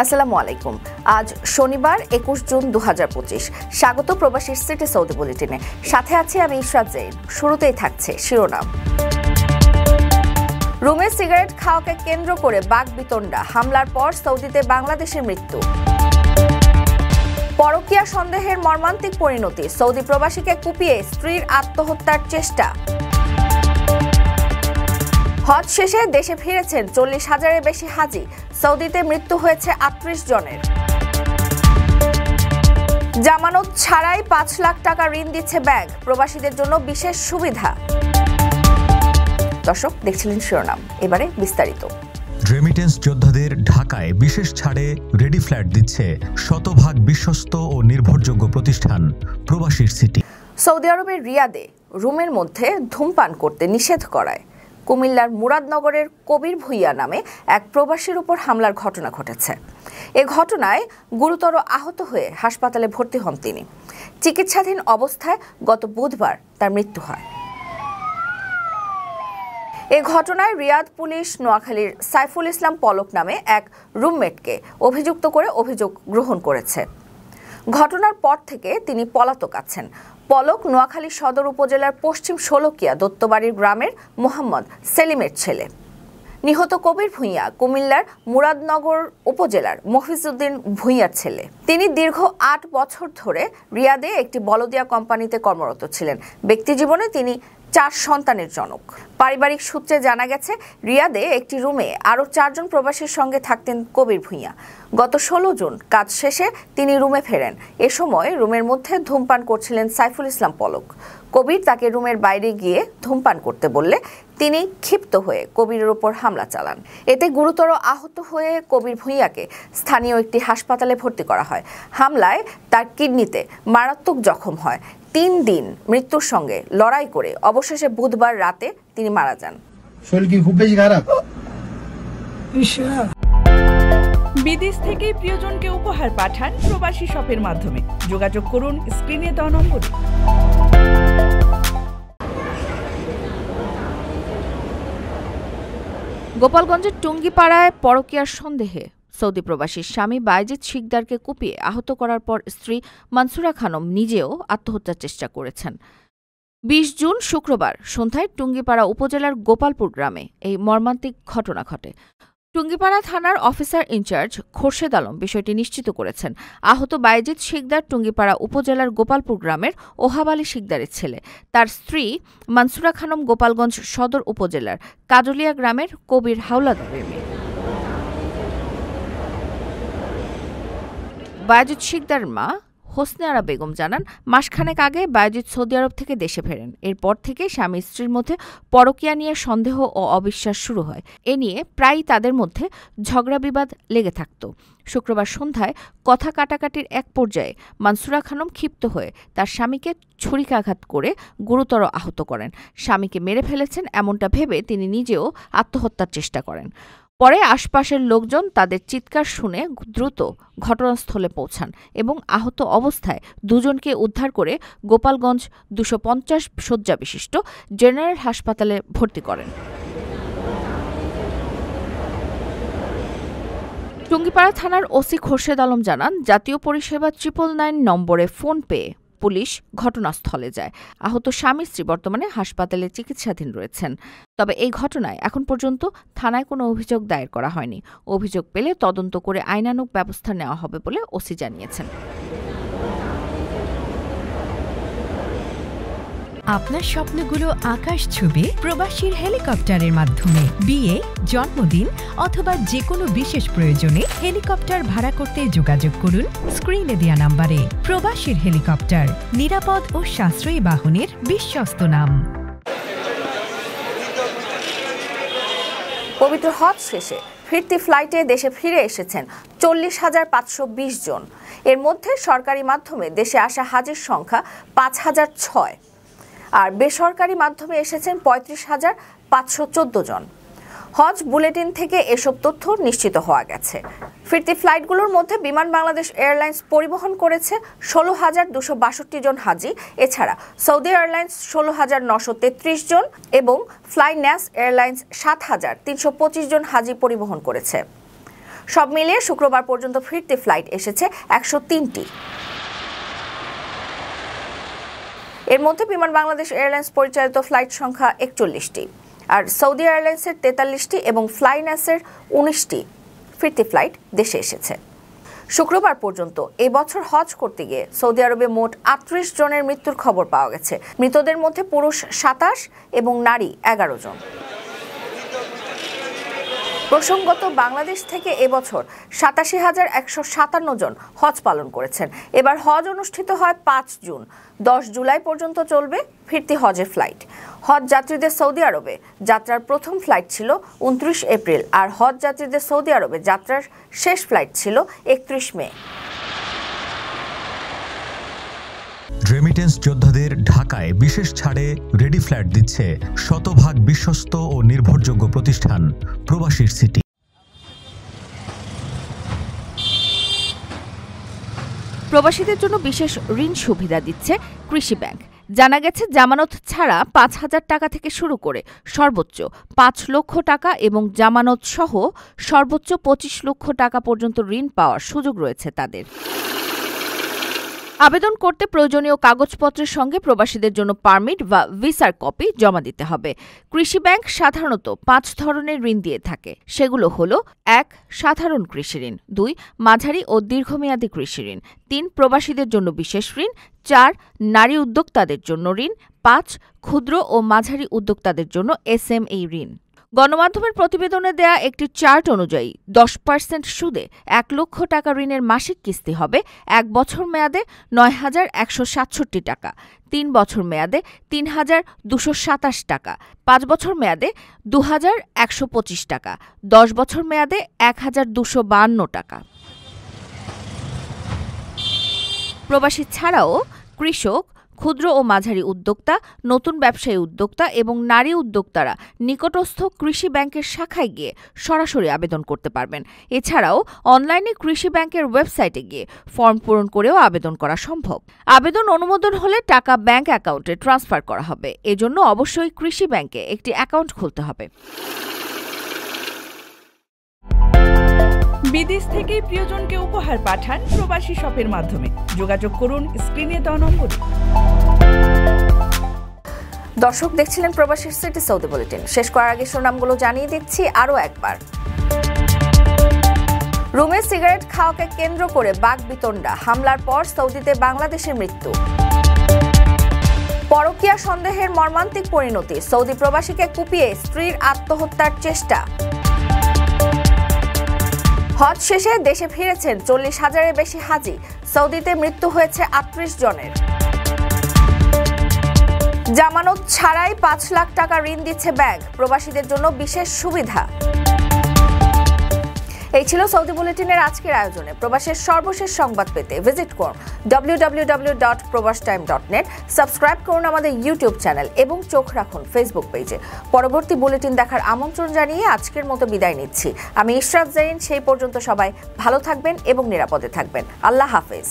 আসসালামু আলাইকুম। আজ শনিবার 21 জুন 2025। স্বাগত প্রবাসী সিটি সৌদি বুলেটিনে। সাথে আছি আমি ইশরাত জৈন। শুরুতেই থাকছে শিরোনাম। রুমে সিগারেট খাওয়াকে কেন্দ্র করে বাকবিতণ্ডা, হামলার পর সৌদিতে বাংলাদেশের মৃত্যু। পরকীয়া সন্দেহের মর্মান্তিক পরিণতি, সৌদি প্রবাসীকে কুপিয়ে স্ত্রীর আত্মহত্যার চেষ্টা। হজ শেষে দেশে ফিরেছেন 40,000-এর বেশি হাজি, সৌদিতে মৃত্যু হয়েছে 38 জনের। জামানত ছাড়াই 5 লাখ টাকা ঋণ দিচ্ছে ব্যাংক, প্রবাসীদের জন্য বিশেষ সুবিধা। দর্শক দেখছিলেন শিরোনাম, এবারে বিস্তারিত। রেমিটেন্স যোদ্ধাদের ঢাকায় বিশেষ ছাড়ে রেডি ফ্ল্যাট দিচ্ছে শতভাগ বিশ্বস্ত ও নির্ভরযোগ্য প্রতিষ্ঠান প্রবাসীর সিটি। সৌদি আরবের রিয়াদে রুমের মধ্যে ধূমপান করতে নিষেধ করায় কুমিল্লার মুরাদনগরের কবির ভুইয়া নামে এক প্রবাসীর উপর হামলার ঘটনা ঘটেছে। এ ঘটনায় গুরুতর আহত হয়ে হাসপাতালে ভর্তি হন তিনি। চিকিৎসাধীন অবস্থায় গত বুধবার তার মৃত্যু হয়। এ ঘটনায় রিয়াদ পুলিশ নোয়াখালীর সাইফুল ইসলাম পলক নামে এক রুমমেটকে অভিযুক্ত করে অভিযোগ গ্রহণ করেছে। ঘটনার পর থেকে তিনি পলাতক আছেন। পলক নোয়াখালী সদর উপজেলার পশ্চিম শোলকিয়া দত্তবাড়ির গ্রামের মোহাম্মদ সেলিমের ছেলে। নিহত কবির ভুইয়া কুমিল্লার মুরাদনগর উপজেলার মফিজউদ্দিন ভুইয়ার ছেলে। তিনি দীর্ঘ 8 বছর ধরে রিয়াদে একটি বলদিয়া কোম্পানিতে কর্মরত ছিলেন। ব্যক্তিজীবনে তিনি 4 সন্তানের জনক। পারিবারিক সূত্রে জানা গেছে, রিয়াদে একটি রুমে আরও 4 জন প্রবাসীর সঙ্গে থাকতেন কবির ভুইয়া। গত 16 জুন কাজ শেষে তিনি রুমে ফেরেন। এ সময় রুমের মধ্যে ধূমপান করছিলেন সাইফুল ইসলাম পলক। কবির তাকে রুমের বাইরে গিয়ে ধূমপান করতে বললে তিনি ক্ষিপ্ত হয়ে কবিরের উপর হামলা চালান। এতে গুরুতর আহত হয়ে কবির ভুইয়াকে স্থানীয় একটি হাসপাতালে ভর্তি করা হয়। হামলায় তার কিডনিতে মারাত্মক জখম হয়। 3 দিন মৃত্যুর সঙ্গে লড়াই করে অবশেষে বুধবার রাতে তিনি মারা যান। বিদেশ থেকে প্রিয়জনকে উপহার পাঠান প্রবাসী শপের মাধ্যমে। যোগাযোগ করুন স্ক্রিনে দেওয়া নম্বরে। গোপালগঞ্জের টুঙ্গিপাড়ায় পরকীয়ার সন্দেহে সৌদি প্রবাসী স্বামী বাইজিদ শিকদারকে কুপিয়ে আহত করার পর স্ত্রী মানসুরা খানম নিজেও আত্মহত্যার চেষ্টা করেছেন। 20 জুন শুক্রবার সন্ধ্যায় টুঙ্গিপাড়া উপজেলার গোপালপুর গ্রামে এই মর্মান্তিক ঘটনা ঘটে। টুঙ্গিপাড়া থানার অফিসার ইনচার্জ খোরশেদ আলম বিষয়টি নিশ্চিত করেছেন। আহত বাইজিদ শিকদার টুঙ্গিপাড়া উপজেলার গোপালপুর গ্রামের ওহাব আলী শিকদারের ছেলে। তার স্ত্রী মানসুরা খানম গোপালগঞ্জ সদর উপজেলার কাজলিয়া গ্রামের কবির হাওলাদারের মেয়ে। বায়েজিদ শিকদার মা হোসনে আরা বেগম জানান, মাসখানেক আগে বায়েজিদ সৌদি আরব থেকে দেশে ফেরেন। এরপর থেকে স্বামী স্ত্রীর মধ্যে পরকীয়া নিয়ে সন্দেহ ও অবিশ্বাস শুরু হয়। এ নিয়ে প্রায়ই তাদের মধ্যে ঝগড়া বিবাদ লেগে থাকত। শুক্রবার সন্ধ্যায় কথা কাটাকাটির এক পর্যায়ে মানসুরা খানম ক্ষিপ্ত হয়ে তার স্বামীকে ছুরিকাঘাত করে গুরুতর আহত করেন। স্বামীকে মেরে ফেলেছেন এমনটা ভেবে তিনি নিজেও আত্মহত্যার চেষ্টা করেন। পরে আশপাশের লোকজন তাদের চিৎকার শুনে দ্রুত ঘটনাস্থলে পৌঁছান এবং আহত অবস্থায় দুজনকে উদ্ধার করে গোপালগঞ্জ 250 শয্যা বিশিষ্ট জেনারেল হাসপাতালে ভর্তি করেন। টুঙ্গিপাড়া থানার ওসি খোরশেদ আলম জানান, জাতীয় পরিষেবা 999 নম্বরে ফোন পেয়ে পুলিশ ঘটনাস্থলে যায়। আহত স্বামী স্ত্রী বর্তমানে হাসপাতালে চিকিৎসাধীন রয়েছেন। তবে এই ঘটনায় এখন পর্যন্ত থানায় কোনো অভিযোগ দায়ের করা হয়নি। অভিযোগ পেলে তদন্ত করে আইনানুগ ব্যবস্থা নেওয়া হবে বলে ওসি জানিয়েছেন। আপনার স্বপ্নগুলো আকাশ ছুবে প্রবাসীর হেলিকপ্টারের মাধ্যমে। বিয়ে, জন্মদিন অথবা যে কোনো বিশেষ প্রয়োজনে হেলিকপ্টার ভাড়া করতে যোগাযোগ করুন স্ক্রিনে দেওয়া নাম্বারে। প্রবাসীর হেলিকপ্টার, নিরাপদ ও সাশ্রয়ী বাহনের বিশ্বস্ত নাম। পবিত্র হজ শেষে ফিরতি ফ্লাইটে দেশে ফিরে এসেছেন 40,520 জন। এর মধ্যে সরকারি মাধ্যমে দেশে আসা হাজির সংখ্যা 5,006 আর বেসরকারি মাধ্যমে এসেছেন 35,514 জন। হজ বুলেটিন থেকে এসব তথ্য নিশ্চিত হওয়া গেছে। ফিরতি ফ্লাইটগুলোর মধ্যে বিমান বাংলাদেশ এয়ারলাইন্স পরিবহন করেছে 16,262 জন হাজি। এছাড়া সৌদি এয়ারলাইন্স 16,933 জন এবং ফ্লাই ন্যাস এয়ারলাইন্স 7,325 জন হাজি পরিবহন করেছে। সব মিলিয়ে শুক্রবার পর্যন্ত ফিরতি ফ্লাইট এসেছে 103টি। এর মধ্যে বিমান বাংলাদেশ এয়ারলাইন্স পরিচালিত ফ্লাইট সংখ্যা 41টি, আর সৌদি এয়ারলাইন্সের 43টি এবং ফ্লাইনাসের 19টি ফিরতি ফ্লাইট দেশে এসেছে। শুক্রবার পর্যন্ত এই বছর হজ করতে গিয়ে সৌদি আরবে মোট 38 জনের মৃত্যুর খবর পাওয়া গেছে। মৃতদের মধ্যে পুরুষ 27 এবং নারী 11 জন। প্রসঙ্গত, বাংলাদেশ থেকে এবছর 87,157 জন হজ পালন করেছেন। এবার হজ অনুষ্ঠিত হয় 5 জুন। 10 জুলাই পর্যন্ত চলবে ফিরতি হজের ফ্লাইট। হজ যাত্রীদের সৌদি আরবে যাত্রার প্রথম ফ্লাইট ছিল 29 এপ্রিল, আর হজ যাত্রীদের সৌদি আরবে যাত্রার শেষ ফ্লাইট ছিল 31 মে। রেমিটেন্স যোদ্ধাদের ঢাকায় বিশেষ ছাড়ে রেডি ফ্ল্যাট দিচ্ছে শতভাগ বিশ্বস্ত ও নির্ভরযোগ্য প্রতিষ্ঠান প্রবাসীর সিটি। প্রবাসীদের জন্য বিশেষ ঋণ সুবিধা দিচ্ছে কৃষি ব্যাংক। জানা গেছে, জামানত ছাড়া 5,000 টাকা থেকে শুরু করে সর্বোচ্চ 5 লক্ষ টাকা এবং জামানত সহ সর্বোচ্চ 25 লক্ষ টাকা পর্যন্ত ঋণ পাওয়ার সুযোগ রয়েছে তাদের। আবেদন করতে প্রয়োজনীয় কাগজপত্রের সঙ্গে প্রবাসীদের জন্য পারমিট বা ভিসার কপি জমা দিতে হবে। কৃষি ব্যাংক সাধারণত 5 ধরনের ঋণ দিয়ে থাকে। সেগুলো হলো: 1. সাধারণ কৃষি ঋণ, 2. মাঝারি ও দীর্ঘমেয়াদী কৃষি ঋণ, 3. প্রবাসীদের জন্য বিশেষ ঋণ, 4. নারী উদ্যোক্তাদের জন্য ঋণ, 5. ক্ষুদ্র ও মাঝারি উদ্যোক্তাদের জন্য SME ঋণ। গণমাধ্যমের প্রতিবেদনে দেয়া একটি চার্ট অনুযায়ী 10% সুদে 1 লক্ষ টাকা ঋণের মাসিক কিস্তি হবে 1 বছর মেয়াদে 9,167 টাকা, 3 বছর মেয়াদে 3,227 টাকা, 5 বছর মেয়াদে 2,125 টাকা, 10 বছর মেয়াদে 1,252 টাকা। প্রবাসী ছাড়াও কৃষক, ক্ষুদ্র ও মাঝারি উদ্যোক্তা, নতুন ব্যবসায়ী উদ্যোক্তা এবং নারী উদ্যোক্তারা নিকটস্থ কৃষি ব্যাংকের শাখায় গিয়ে সরাসরি আবেদন করতে পারবেন। এছাড়াও অনলাইনে কৃষি ব্যাংকের ওয়েবসাইটে গিয়ে ফর্ম পূরণ করেও আবেদন করা সম্ভব। আবেদন অনুমোদন হলে টাকা ব্যাংক অ্যাকাউন্টে ট্রান্সফার করা হবে। এজন্য অবশ্যই কৃষি ব্যাংকে একটি অ্যাকাউন্ট খুলতে হবে। বিদেশ থেকে প্রিয়জনকে উপহার পাঠান প্রবাসী শপের মাধ্যমে। যোগাযোগ করুন স্ক্রিনে দেওয়া নম্বরে। দর্শক, দেখছিলেন প্রবাসী সিটি সৌদি বুলেটিন। শেষ করার আগে শিরোনামগুলো জানিয়ে দিচ্ছি আরও একবার। রুমে সিগারেট খাওয়াকে কেন্দ্র করে বাকবিতণ্ডা, হামলার পর সৌদিতে বাংলাদেশের মৃত্যু। পরকীয়া সন্দেহের মর্মান্তিক পরিণতি, সৌদি প্রবাসীকে কুপিয়ে স্ত্রীর আত্মহত্যার চেষ্টা। হজ শেষে দেশে ফিরেছেন 40,000-এর বেশি হাজি, সৌদিতে মৃত্যু হয়েছে 38 জনের। জামানত ছাড়াই 5 লাখ টাকা ঋণ দিচ্ছে ব্যাংক, প্রবাসীদের জন্য বিশেষ সুবিধা। এই ছিল সৌদি বুলেটিনের আজকের আয়োজনে। প্রবাসের সর্বশেষ সংবাদ পেতে ভিজিট করুন www.probastime.net, সাবস্ক্রাইব করুন আমাদের ইউটিউব চ্যানেল এবং চোখ রাখুন ফেসবুক পেজে। পরবর্তী বুলেটিন দেখার আমন্ত্রণ জানিয়ে আজকের মতো বিদায় নিচ্ছি। আমি ইশরাত জারিন। সেই পর্যন্ত সবাই ভালো থাকবেন এবং নিরাপদে থাকবেন। আল্লাহ হাফেজ।